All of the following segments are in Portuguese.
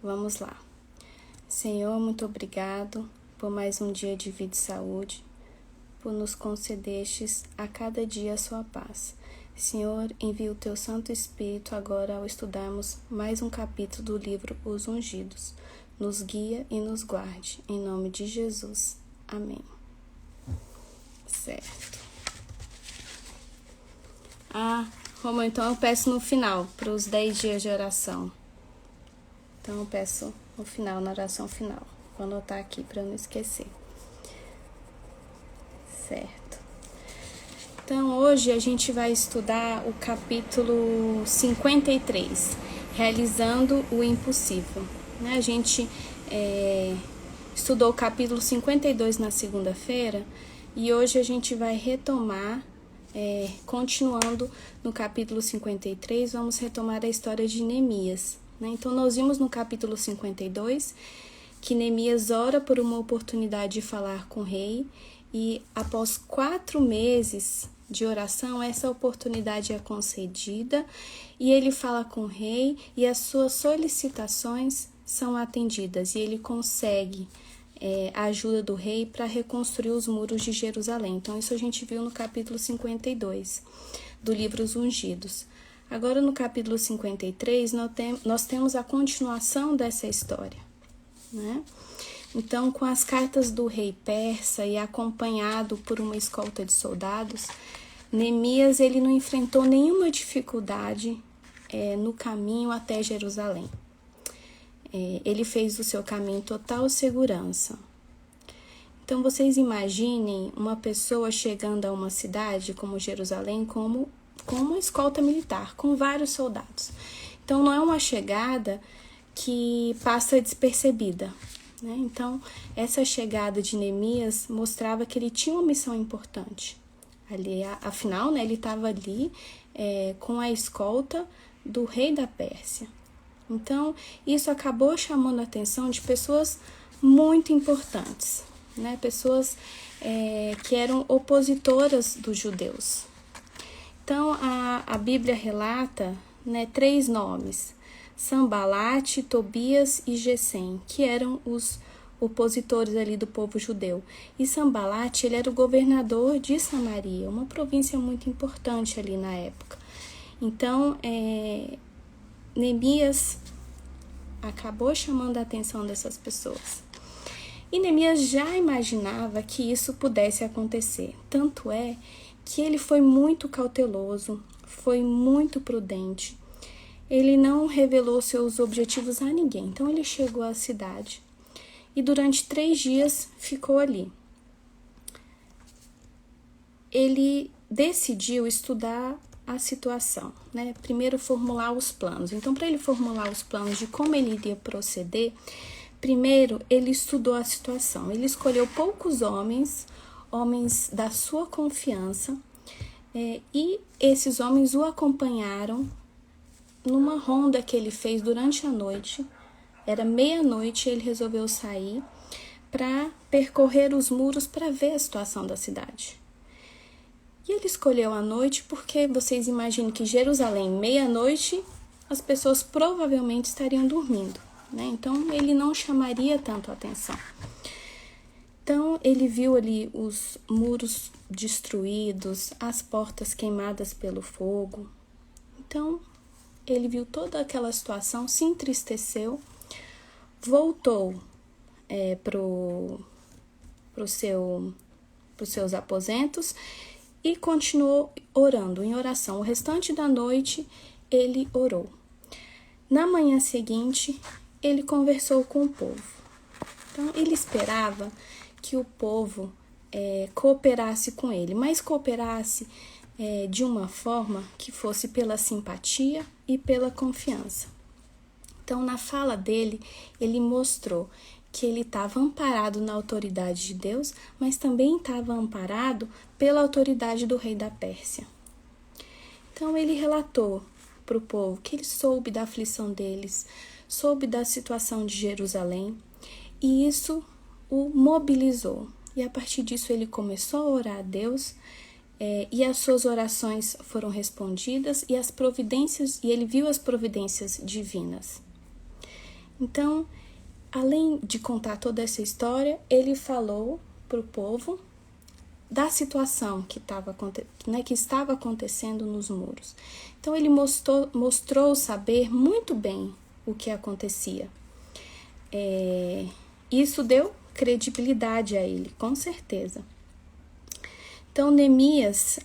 Vamos lá. Senhor, muito obrigado por mais um dia de vida e saúde, por nos concedestes a cada dia a sua paz. Senhor, envia o teu Santo Espírito agora ao estudarmos mais um capítulo do livro Os Ungidos. Nos guia e nos guarde, em nome de Jesus. Amém. Certo. Romão, então eu peço no final, para os 10 dias de oração. Então eu peço no final, na oração final. Vou anotar aqui para não esquecer. Certo. Então hoje a gente vai estudar o capítulo 53, Realizando o Impossível. A gente estudou o capítulo 52 na segunda-feira e hoje a gente vai retomar, continuando no capítulo 53, vamos retomar a história de Neemias. Então nós vimos no capítulo 52 que Neemias ora por uma oportunidade de falar com o rei e após 4 meses de oração, essa oportunidade é concedida e ele fala com o rei e as suas solicitações são atendidas e ele consegue a ajuda do rei para reconstruir os muros de Jerusalém. Então isso a gente viu no capítulo 52 do livro Os Ungidos. Agora no capítulo 53 nós temos a continuação dessa história, né? Então, com as cartas do rei persa e acompanhado por uma escolta de soldados, Neemias ele não enfrentou nenhuma dificuldade no caminho até Jerusalém. Ele fez o seu caminho em total segurança. Então, vocês imaginem uma pessoa chegando a uma cidade como Jerusalém com uma escolta militar, com vários soldados. Então, não é uma chegada que passa despercebida, né? Então, essa chegada de Neemias mostrava que ele tinha uma missão importante. Ali, afinal, né, ele estava ali com a escolta do rei da Pérsia. Então, isso acabou chamando a atenção de pessoas muito importantes, né? Pessoas que eram opositoras dos judeus. Então, a Bíblia relata, né, 3 nomes: Sambalate, Tobias e Gesem, que eram os opositores ali do povo judeu. E Sambalate, ele era o governador de Samaria, uma província muito importante ali na época. Então, Neemias acabou chamando a atenção dessas pessoas. E Neemias já imaginava que isso pudesse acontecer. Tanto é que ele foi muito cauteloso, foi muito prudente. Ele não revelou seus objetivos a ninguém. Então ele chegou à cidade e durante 3 dias ficou ali. Ele decidiu estudar a situação, né? Primeiro formular os planos. Então, para ele formular os planos de como ele iria proceder, primeiro ele estudou a situação. Ele escolheu poucos homens da sua confiança, e esses homens o acompanharam numa ronda que ele fez durante a noite. Era meia-noite e ele resolveu sair para percorrer os muros para ver a situação da cidade. E ele escolheu a noite porque vocês imaginem que Jerusalém, meia-noite, as pessoas provavelmente estariam dormindo, né? Então ele não chamaria tanto a atenção. Então ele viu ali os muros destruídos, as portas queimadas pelo fogo. Então ele viu toda aquela situação, se entristeceu, voltou para os seus aposentos e continuou orando, em oração. O restante da noite ele orou. Na manhã seguinte, ele conversou com o povo. Então ele esperava que o povo cooperasse com ele, mas cooperasse de uma forma que fosse pela simpatia e pela confiança. Então, na fala dele, ele mostrou que ele estava amparado na autoridade de Deus, mas também estava amparado pela autoridade do rei da Pérsia. Então, ele relatou para o povo que ele soube da aflição deles, soube da situação de Jerusalém, e isso o mobilizou. E a partir disso, ele começou a orar a Deus, e as suas orações foram respondidas, e ele viu as providências divinas. Então, além de contar toda essa história, ele falou para o povo da situação que estava acontecendo nos muros. Então, ele mostrou saber muito bem o que acontecia. Isso deu credibilidade a ele, com certeza. Então, Neemias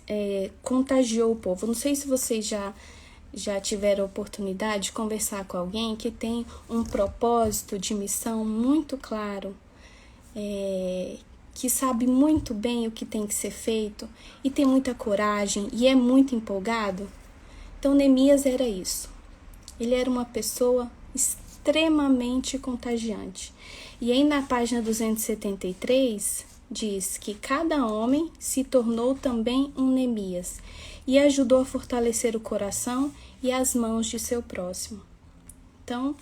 contagiou o povo. Não sei se vocês já tiveram a oportunidade de conversar com alguém que tem um propósito de missão muito claro, que sabe muito bem o que tem que ser feito e tem muita coragem e é muito empolgado. Então, Neemias era isso. Ele era uma pessoa extremamente contagiante. E aí na página 273 diz que cada homem se tornou também um Neemias e ajudou a fortalecer o coração e as mãos de seu próximo. Então,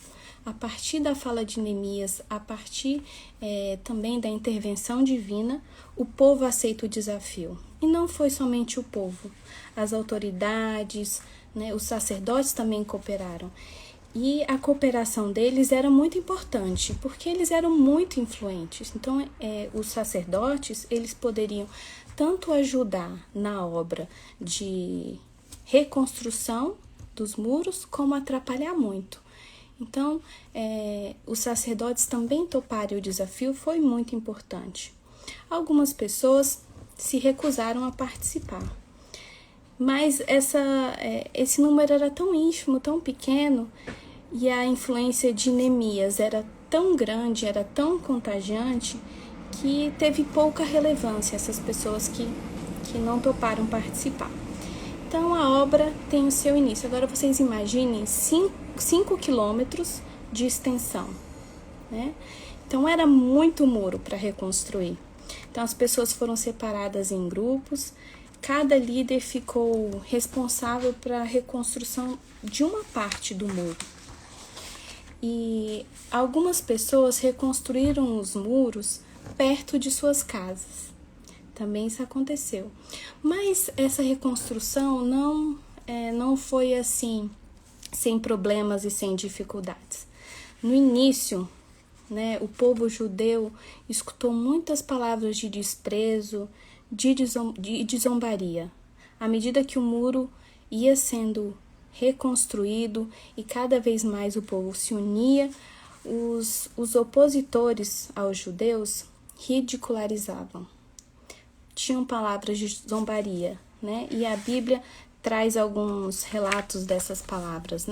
a partir da fala de Neemias, a partir também da intervenção divina, o povo aceita o desafio. E não foi somente o povo, as autoridades, os sacerdotes também cooperaram. E a cooperação deles era muito importante, porque eles eram muito influentes. Então, os sacerdotes, eles poderiam tanto ajudar na obra de reconstrução dos muros, como atrapalhar muito. Então, os sacerdotes também toparem o desafio foi muito importante. Algumas pessoas se recusaram a participar. Mas esse número era tão ínfimo, tão pequeno, e a influência de Neemias era tão grande, era tão contagiante, que teve pouca relevância essas pessoas que não toparam participar. Então, a obra tem o seu início. Agora, vocês imaginem 5 quilômetros de extensão, né? Então, era muito muro para reconstruir. Então, as pessoas foram separadas em grupos. Cada líder ficou responsável para a reconstrução de uma parte do muro. E algumas pessoas reconstruíram os muros perto de suas casas. Também isso aconteceu. Mas essa reconstrução não foi assim, sem problemas e sem dificuldades. No início, o povo judeu escutou muitas palavras de desprezo, de zombaria. À medida que o muro ia sendo reconstruído e cada vez mais o povo se unia, os opositores aos judeus ridicularizavam. Tinham palavras de zombaria, E a Bíblia traz alguns relatos dessas palavras,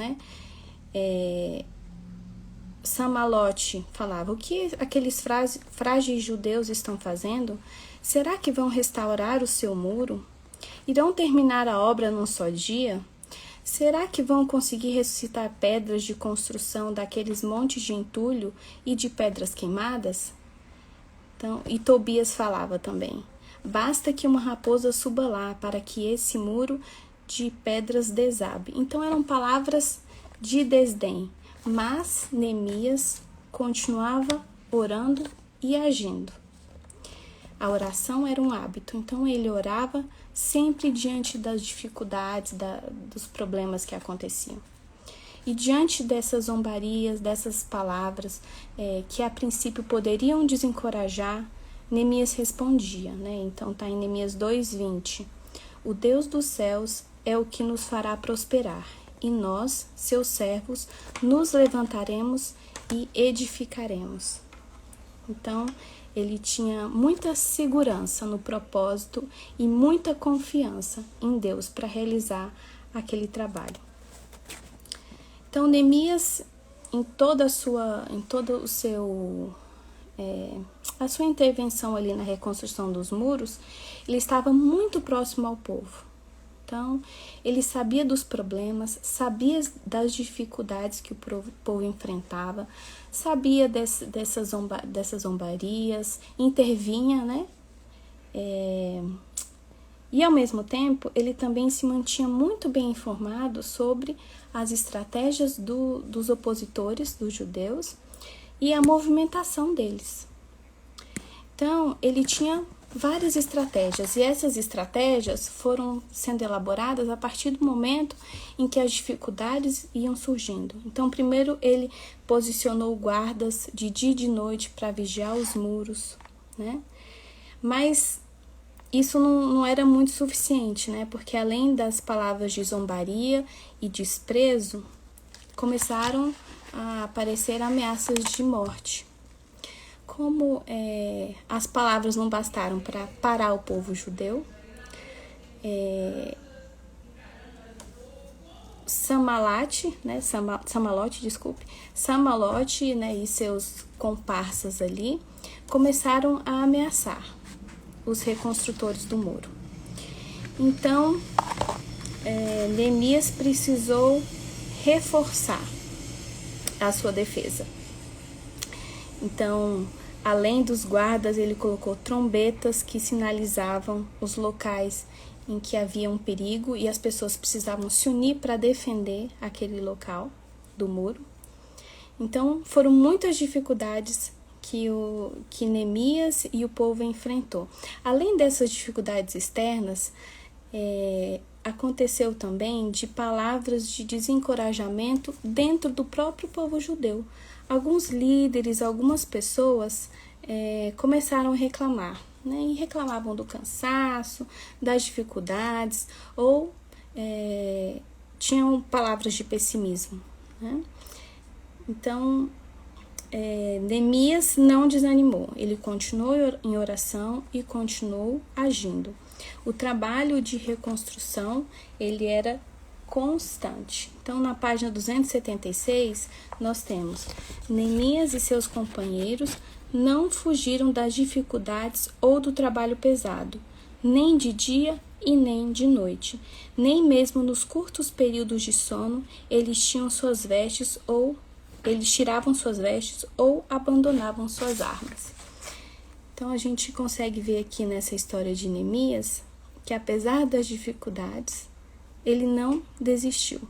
Samalote falava: o que aqueles frágeis judeus estão fazendo? Será que vão restaurar o seu muro? Irão terminar a obra num só dia? Será que vão conseguir ressuscitar pedras de construção daqueles montes de entulho e de pedras queimadas? Então, e Tobias falava também: basta que uma raposa suba lá para que esse muro de pedras desabe. Então eram palavras de desdém, mas Neemias continuava orando e agindo. A oração era um hábito, então ele orava sempre diante das dificuldades, dos problemas que aconteciam. E diante dessas zombarias, dessas palavras que a princípio poderiam desencorajar, Neemias respondia, Então está em Neemias 2:20. O Deus dos céus é o que nos fará prosperar, e nós, seus servos, nos levantaremos e edificaremos. Então, ele tinha muita segurança no propósito e muita confiança em Deus para realizar aquele trabalho. Então, Neemias, a sua intervenção ali na reconstrução dos muros, ele estava muito próximo ao povo. Então, ele sabia dos problemas, sabia das dificuldades que o povo enfrentava, sabia dessas zombarias, intervinha, E, ao mesmo tempo, ele também se mantinha muito bem informado sobre as estratégias dos opositores, dos judeus, e a movimentação deles. Então, ele tinha várias estratégias, e essas estratégias foram sendo elaboradas a partir do momento em que as dificuldades iam surgindo. Então, primeiro ele posicionou guardas de dia e de noite para vigiar os muros, né? Mas isso não era muito suficiente, né? Porque além das palavras de zombaria e desprezo, começaram a aparecer ameaças de morte. Como as palavras não bastaram para parar o povo judeu, Samalote, né, e seus comparsas ali começaram a ameaçar os reconstrutores do muro. Então, Neemias precisou reforçar a sua defesa. Então, além dos guardas, ele colocou trombetas que sinalizavam os locais em que havia um perigo e as pessoas precisavam se unir para defender aquele local do muro. Então, foram muitas dificuldades que Neemias e o povo enfrentou. Além dessas dificuldades externas, aconteceu também de palavras de desencorajamento dentro do próprio povo judeu. Alguns líderes, algumas pessoas começaram a reclamar, né? E reclamavam do cansaço, das dificuldades, ou tinham palavras de pessimismo, né? Então, Neemias não desanimou, ele continuou em oração e continuou agindo. O trabalho de reconstrução, ele era constante. Então, na página 276, nós temos: Neemias e seus companheiros não fugiram das dificuldades ou do trabalho pesado, nem de dia e nem de noite. Nem mesmo nos curtos períodos de sono, eles tiravam suas vestes ou abandonavam suas armas. Então, a gente consegue ver aqui nessa história de Neemias que, apesar das dificuldades, ele não desistiu.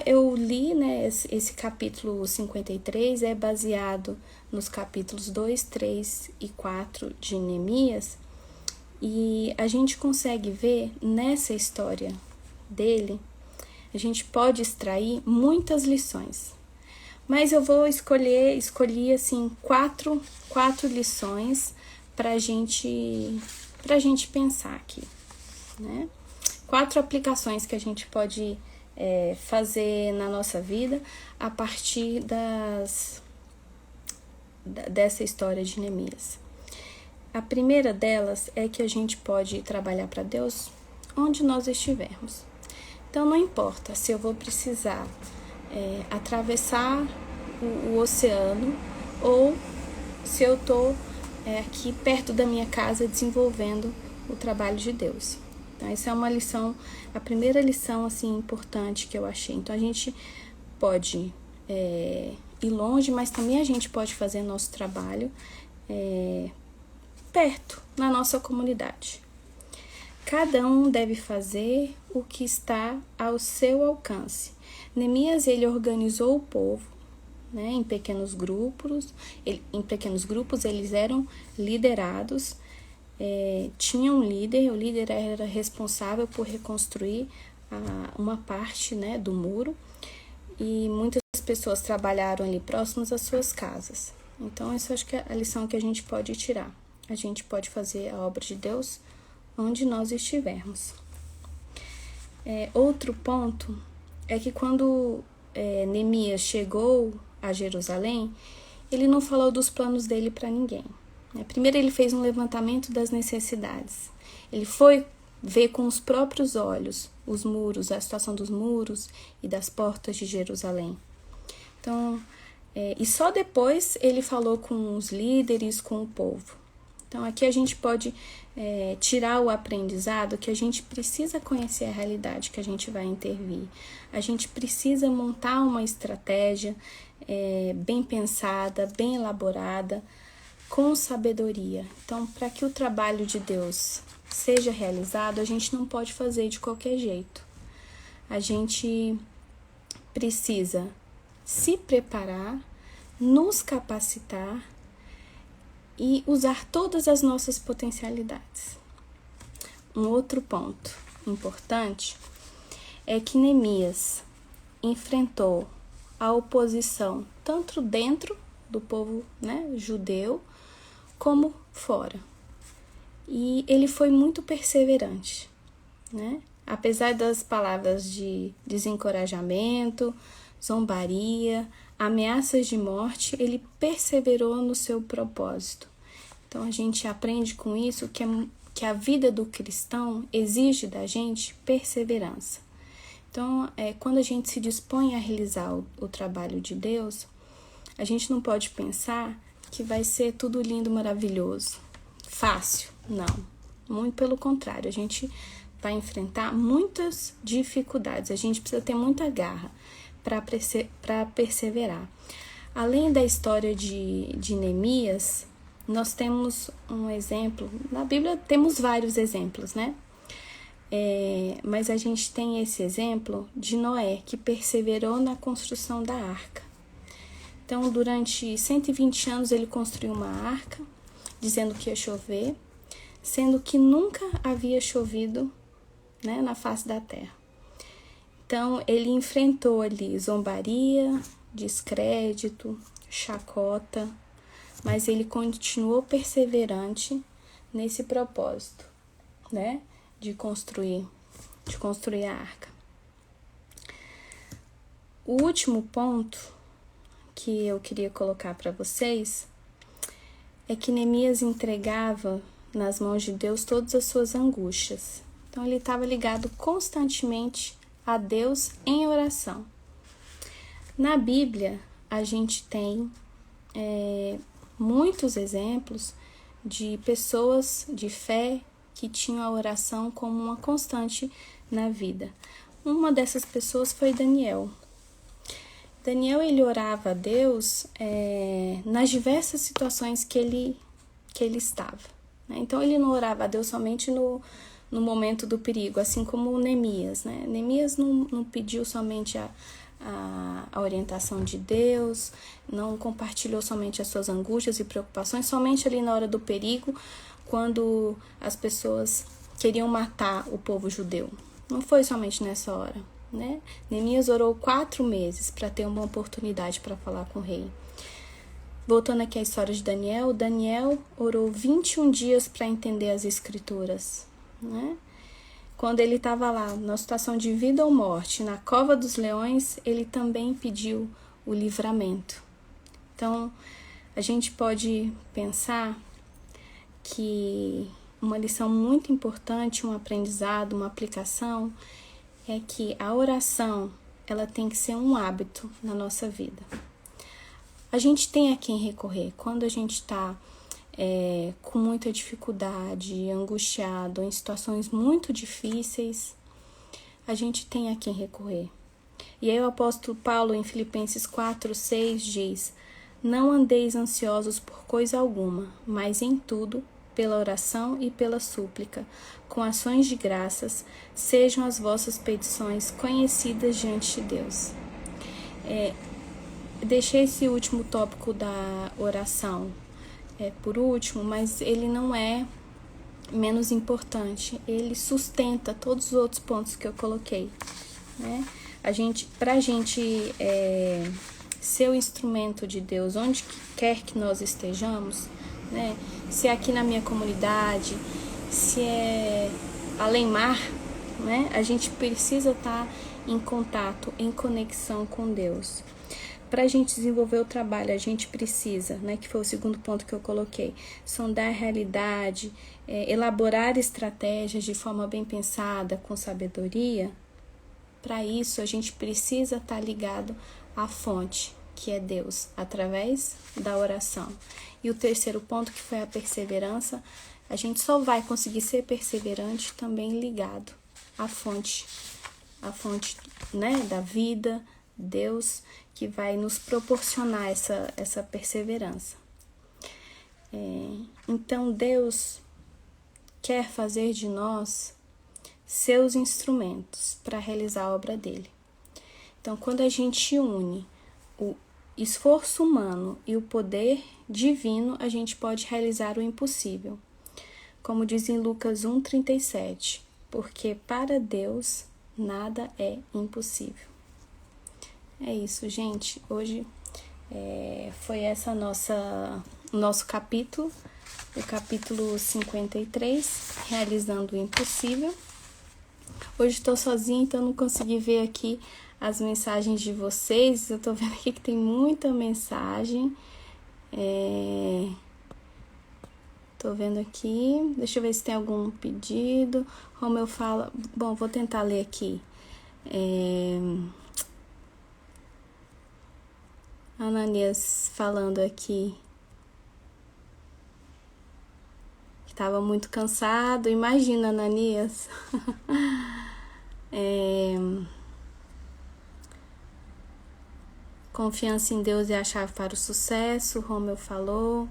Eu li, né, esse capítulo 53, é baseado nos capítulos 2, 3 e 4 de Neemias, e a gente consegue ver nessa história dele, a gente pode extrair muitas lições. Mas eu vou escolhi assim, quatro lições pra gente pensar aqui, né? 4 aplicações que a gente pode fazer na nossa vida a partir dessa história de Neemias. A primeira delas é que a gente pode trabalhar para Deus onde nós estivermos. Então, não importa se eu vou precisar atravessar o oceano ou se eu estou aqui perto da minha casa desenvolvendo o trabalho de Deus. Então, essa é uma lição, a primeira lição assim, importante que eu achei. Então, a gente pode ir longe, mas também a gente pode fazer nosso trabalho perto, na nossa comunidade. Cada um deve fazer o que está ao seu alcance. Neemias, ele organizou o povo, né, em pequenos grupos. Eles eram liderados. Tinha um líder, o líder era responsável por reconstruir uma parte, né, do muro, e muitas pessoas trabalharam ali próximas às suas casas. Então, isso acho que é a lição que a gente pode tirar. A gente pode fazer a obra de Deus onde nós estivermos. Outro ponto é que quando Neemias chegou a Jerusalém, ele não falou dos planos dele para ninguém. Primeiro, ele fez um levantamento das necessidades. Ele foi ver com os próprios olhos os muros, a situação dos muros e das portas de Jerusalém. Então, e só depois ele falou com os líderes, com o povo. Então, aqui a gente pode tirar o aprendizado que a gente precisa conhecer a realidade que a gente vai intervir. A gente precisa montar uma estratégia bem pensada, bem elaborada, com sabedoria. Então, para que o trabalho de Deus seja realizado, a gente não pode fazer de qualquer jeito. A gente precisa se preparar, nos capacitar e usar todas as nossas potencialidades. Um outro ponto importante é que Neemias enfrentou a oposição tanto dentro do povo, judeu, como fora. E ele foi muito perseverante, Apesar das palavras de desencorajamento, zombaria, ameaças de morte, ele perseverou no seu propósito. Então a gente aprende com isso que a vida do cristão exige da gente perseverança. Então, quando a gente se dispõe a realizar o trabalho de Deus, a gente não pode pensar que vai ser tudo lindo, maravilhoso, fácil. Não, muito pelo contrário, a gente vai enfrentar muitas dificuldades, a gente precisa ter muita garra para perseverar. Além da história de Neemias, nós temos um exemplo, na Bíblia temos vários exemplos, mas a gente tem esse exemplo de Noé, que perseverou na construção da arca. Então, durante 120 anos ele construiu uma arca, dizendo que ia chover, sendo que nunca havia chovido, na face da terra. Então, ele enfrentou ali zombaria, descrédito, chacota, mas ele continuou perseverante nesse propósito, de construir a arca. O último ponto que eu queria colocar para vocês é que Neemias entregava nas mãos de Deus todas as suas angústias. Então, ele estava ligado constantemente a Deus em oração. Na Bíblia, a gente tem muitos exemplos de pessoas de fé que tinham a oração como uma constante na vida. Uma dessas pessoas foi Daniel. Daniel, ele orava a Deus nas diversas situações que ele estava. Então, ele não orava a Deus somente no momento do perigo, assim como Neemias. Neemias não pediu somente a orientação de Deus, não compartilhou somente as suas angústias e preocupações, somente ali na hora do perigo, quando as pessoas queriam matar o povo judeu. Não foi somente nessa hora, Neemias orou 4 meses para ter uma oportunidade para falar com o rei. Voltando aqui à história de Daniel, Daniel orou 21 dias para entender as escrituras, Quando ele estava lá, na situação de vida ou morte, na cova dos leões, ele também pediu o livramento. Então, a gente pode pensar que uma lição muito importante, um aprendizado, uma aplicação, é que a oração, ela tem que ser um hábito na nossa vida. A gente tem a quem recorrer quando a gente está com muita dificuldade, angustiado, em situações muito difíceis, a gente tem a quem recorrer. E aí o apóstolo Paulo, em Filipenses 4:6, diz: não andeis ansiosos por coisa alguma, mas em tudo, pela oração e pela súplica, com ações de graças, sejam as vossas petições conhecidas diante de Deus. Deixei esse último tópico da oração por último, mas ele não é menos importante. Ele sustenta todos os outros pontos que eu coloquei, Pra gente ser o instrumento de Deus onde quer que nós estejamos, se é aqui na minha comunidade, se é além mar, a gente precisa estar em contato, em conexão com Deus. Para a gente desenvolver o trabalho, a gente precisa, que foi o segundo ponto que eu coloquei, sondar a realidade, elaborar estratégias de forma bem pensada, com sabedoria. Para isso, a gente precisa estar ligado à fonte, que é Deus, através da oração. E o terceiro ponto, que foi a perseverança, a gente só vai conseguir ser perseverante também ligado à fonte, da vida, Deus, que vai nos proporcionar essa perseverança. Então, Deus quer fazer de nós seus instrumentos para realizar a obra dele. Então, quando a gente une esforço humano e o poder divino, a gente pode realizar o impossível. Como diz em Lucas 1,37, porque para Deus nada é impossível. É isso, gente. Hoje foi essa nosso capítulo, o capítulo 53, realizando o impossível. Hoje estou sozinha, então não consegui ver aqui as mensagens de vocês. Eu estou vendo aqui que tem muita mensagem. Tô vendo aqui. Deixa eu ver se tem algum pedido. Romeu fala... Bom, vou tentar ler aqui. Ananias falando aqui que estava muito cansado. Imagina, Ananias. Confiança em Deus é a chave para o sucesso, Romeu falou.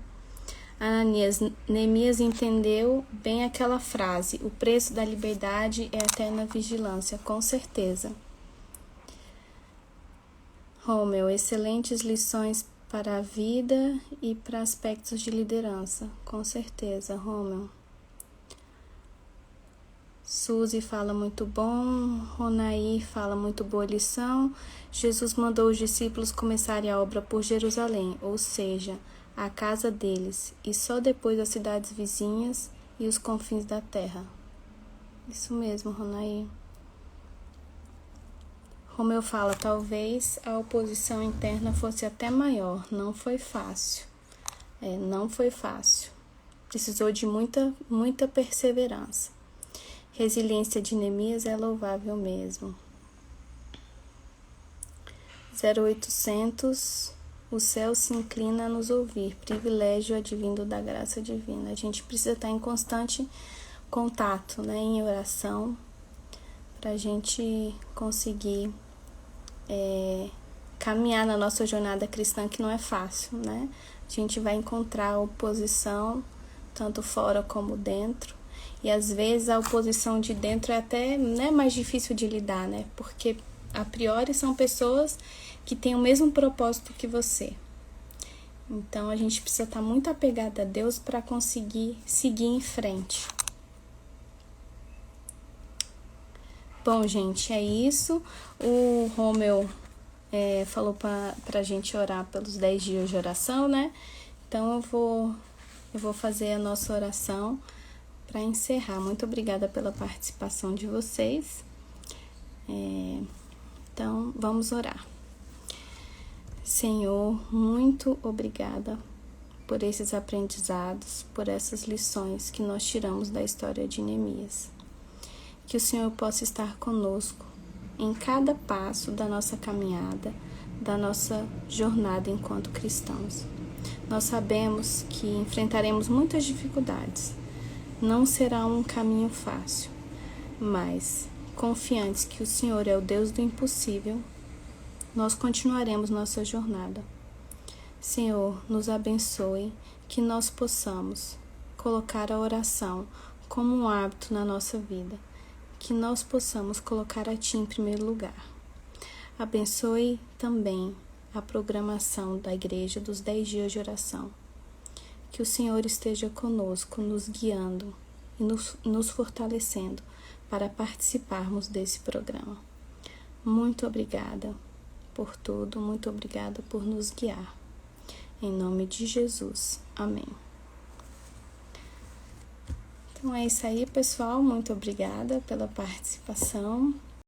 Ananias, Neemias entendeu bem aquela frase: o preço da liberdade é a eterna vigilância, com certeza. Romeu, excelentes lições para a vida e para aspectos de liderança, com certeza, Romeu. Suzy fala muito bom, Ronaí fala muito boa lição. Jesus mandou os discípulos começarem a obra por Jerusalém, ou seja, a casa deles, e só depois as cidades vizinhas e os confins da terra. Isso mesmo, Ronaí. Romeu fala, talvez a oposição interna fosse até maior, não foi fácil. Não foi fácil. Precisou de muita perseverança. Resiliência de Neemias é louvável mesmo. 0800, o céu se inclina a nos ouvir, privilégio advindo da graça divina. A gente precisa estar em constante contato, né, em oração, para a gente conseguir caminhar na nossa jornada cristã, que não é fácil, né? A gente vai encontrar oposição, tanto fora como dentro. E às vezes a oposição de dentro é até mais difícil de lidar, né? Porque a priori são pessoas que têm o mesmo propósito que você. Então a gente precisa estar muito apegado a Deus para conseguir seguir em frente. Bom, gente, é isso. O Romeu falou pra gente orar pelos 10 dias de oração, né? Então eu vou fazer a nossa oração para encerrar. Muito obrigada pela participação de vocês. Então, vamos orar. Senhor, muito obrigada por esses aprendizados, por essas lições que nós tiramos da história de Neemias. Que o Senhor possa estar conosco em cada passo da nossa caminhada, da nossa jornada enquanto cristãos. Nós sabemos que enfrentaremos muitas dificuldades. Não será um caminho fácil, mas confiantes que o Senhor é o Deus do impossível, nós continuaremos nossa jornada. Senhor, nos abençoe, que nós possamos colocar a oração como um hábito na nossa vida, que nós possamos colocar a Ti em primeiro lugar. Abençoe também a programação da igreja dos 10 dias de oração. Que o Senhor esteja conosco, nos guiando e nos fortalecendo para participarmos desse programa. Muito obrigada por tudo, muito obrigada por nos guiar. Em nome de Jesus. Amém. Então é isso aí, pessoal. Muito obrigada pela participação.